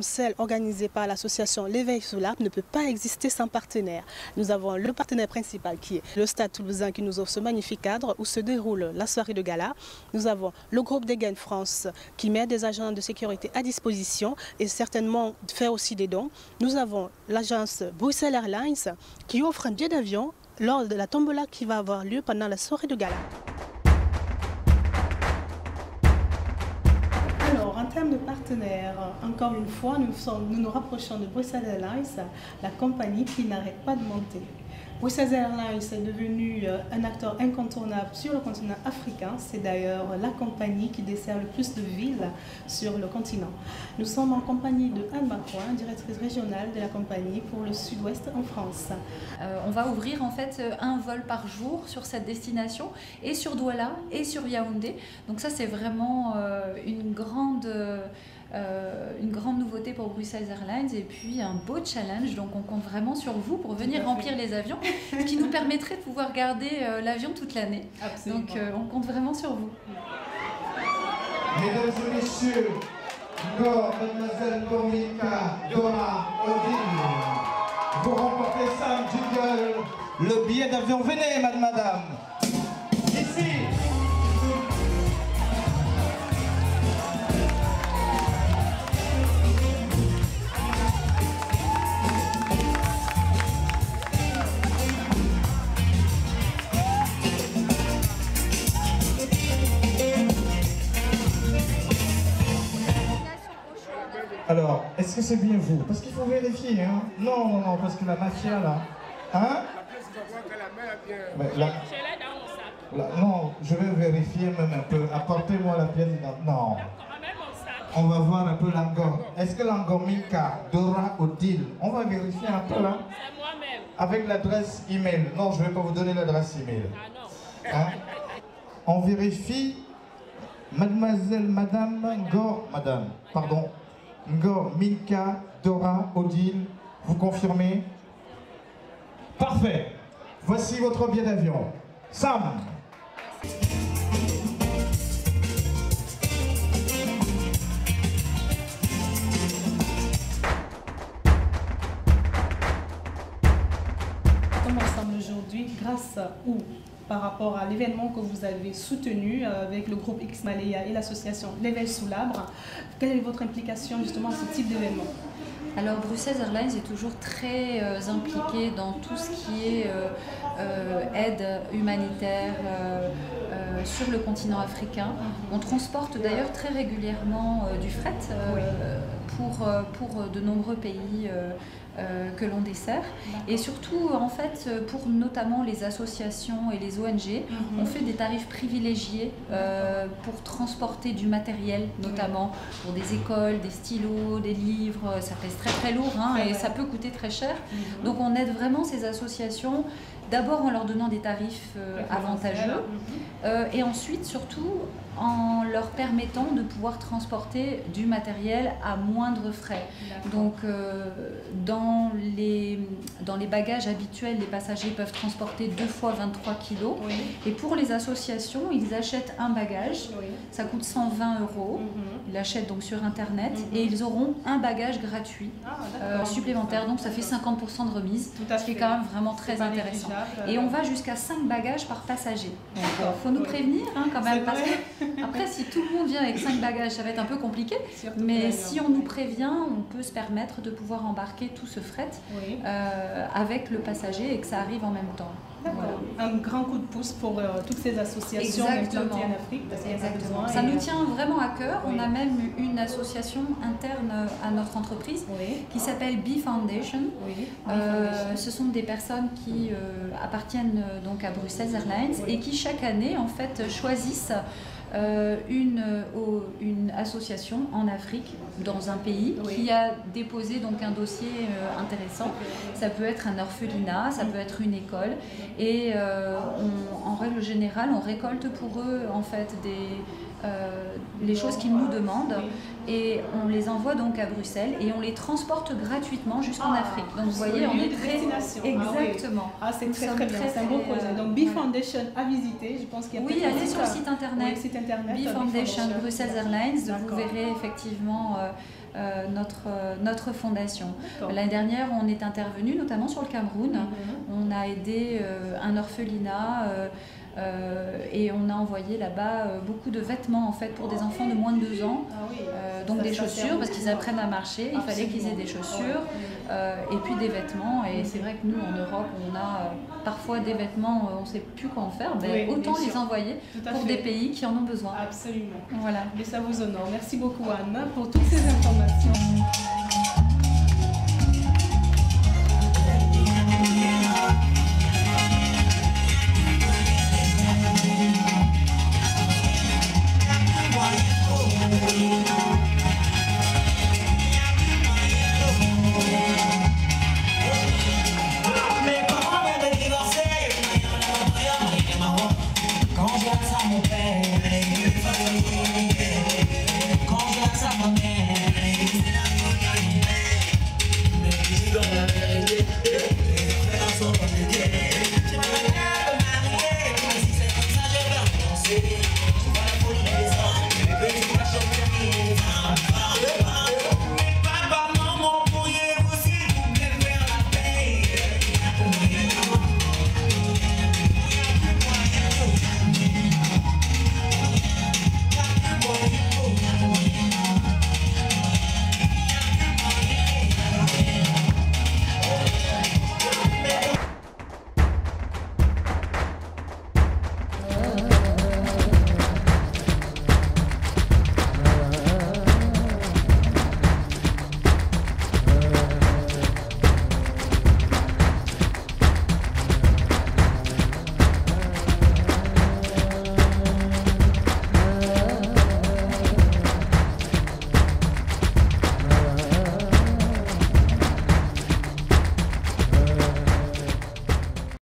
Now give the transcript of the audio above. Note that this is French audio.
celle organisée par l'association L'Éveil sous l'Arbre ne peut pas exister sans partenaire. Nous avons le partenaire principal qui est le Stade Toulousain qui nous offre ce magnifique cadre où se déroule la soirée de gala. Nous avons le groupe Degen France qui met des agents de sécurité à disposition et certainement fait aussi des dons. Nous avons l'agence Bruxelles Airlines qui offre un billet d'avion lors de la tombola qui va avoir lieu pendant la soirée de gala. Alors, en termes de partenaires, encore une fois, nous nous rapprochons de Bruxelles Airlines, la compagnie qui n'arrête pas de monter. Bruxelles Airlines est devenu un acteur incontournable sur le continent africain. C'est d'ailleurs la compagnie qui dessert le plus de villes sur le continent. Nous sommes en compagnie de Anne Bacouin, directrice régionale de la compagnie pour le sud-ouest en France. On va ouvrir en fait un vol par jour sur cette destination et sur Douala et sur Yaoundé. Donc ça c'est vraiment une grande nouveauté pour Bruxelles Airlines et puis un beau challenge. Donc on compte vraiment sur vous pour venir remplir les avions, ce qui nous permettrait de pouvoir garder l'avion toute l'année. Donc on compte vraiment sur vous. Mesdames et messieurs, Mademoiselle Dominica Dora Odile, vous remportez Sam Jingle, le billet d'avion. Venez, madame. Ici. Alors, est-ce que c'est bien vous? Parce qu'il faut vérifier, hein? Non, parce que la mafia, là... Hein? Non, je vais vérifier même un peu. Apportez-moi la pièce d'identité. Non. On va voir un peu l'angor. Est-ce que l'angor Milka, Dora Odile, on va vérifier un peu, là? C'est moi-même. Avec l'adresse email. Non, je ne vais pas vous donner l'adresse email. Ah non. Hein? On vérifie. Mademoiselle, pardon. Ngor, Milka, Dora, Odile, vous confirmez? Parfait. Voici votre billet d'avion. Sam. Nous sommes aujourd'hui grâce par rapport à l'événement que vous avez soutenu avec le groupe X-Malaya et l'association L'Éveil sous l'Arbre. Quelle est votre implication justement à ce type d'événement? Alors Bruxelles Airlines est toujours très impliquée dans tout ce qui est aide humanitaire sur le continent africain. On transporte d'ailleurs très régulièrement du fret pour de nombreux pays que l'on dessert. Et surtout, en fait, pour notamment les associations et les ONG, on fait des tarifs privilégiés pour transporter du matériel, notamment pour des écoles, des stylos, des livres. Ça pèse très très lourd hein, et ça peut coûter très cher. Donc on aide vraiment ces associations, d'abord en leur donnant des tarifs avantageux et ensuite surtout en leur permettant de pouvoir transporter du matériel à moindre frais. Donc dans les bagages habituels, les passagers peuvent transporter 2 fois 23 kilos. Et pour les associations, ils achètent un bagage, ça coûte 120 €. Ils l'achètent donc sur internet et ils auront un bagage gratuit supplémentaire. Donc ça fait 50% de remise, ce qui est quand même vraiment très intéressant. Et on va jusqu'à 5 bagages par passager. Donc il faut nous prévenir hein, quand même. Parce que après, si tout le monde vient avec 5 bagages, ça va être un peu compliqué. Mais si on nous prévient, on peut se permettre de pouvoir embarquer tout ce fret avec le passager et que ça arrive en même temps. Voilà. Un grand coup de pouce pour toutes ces associations implantées en Afrique. Parce Exactement. Ça nous tient vraiment à cœur. On a même une association interne à notre entreprise qui s'appelle Bee Foundation. Ce sont des personnes qui appartiennent donc à Bruxelles Airlines et qui chaque année en fait choisissent une association en Afrique, dans un pays, qui a déposé donc un dossier intéressant. Ça peut être un orphelinat, ça peut être une école. Et en règle générale, on récolte pour eux en fait les choses qu'ils nous demandent et on les envoie donc à Bruxelles et on les transporte gratuitement jusqu'en Afrique. Donc vous voyez, on est très... Exactement. C'est très très bien, c'est un beau projet. Donc Bee Foundation à visiter, je pense qu'il y a allez sur le site internet internet B-Foundation Brussels Airlines, vous verrez effectivement notre fondation. L'année dernière, on est intervenu notamment sur le Cameroun. On a aidé un orphelinat et on a envoyé là-bas beaucoup de vêtements en fait pour des enfants de moins de 2 ans. Donc des chaussures parce qu'ils apprennent à marcher, il fallait qu'ils aient des chaussures et puis des vêtements. Et c'est vrai que nous en Europe, on a parfois des vêtements, on ne sait plus quoi en faire. Autant les envoyer pour des pays qui en ont besoin. Absolument. Voilà. Mais ça vous honore. Merci beaucoup Anne pour toutes ces informations. City.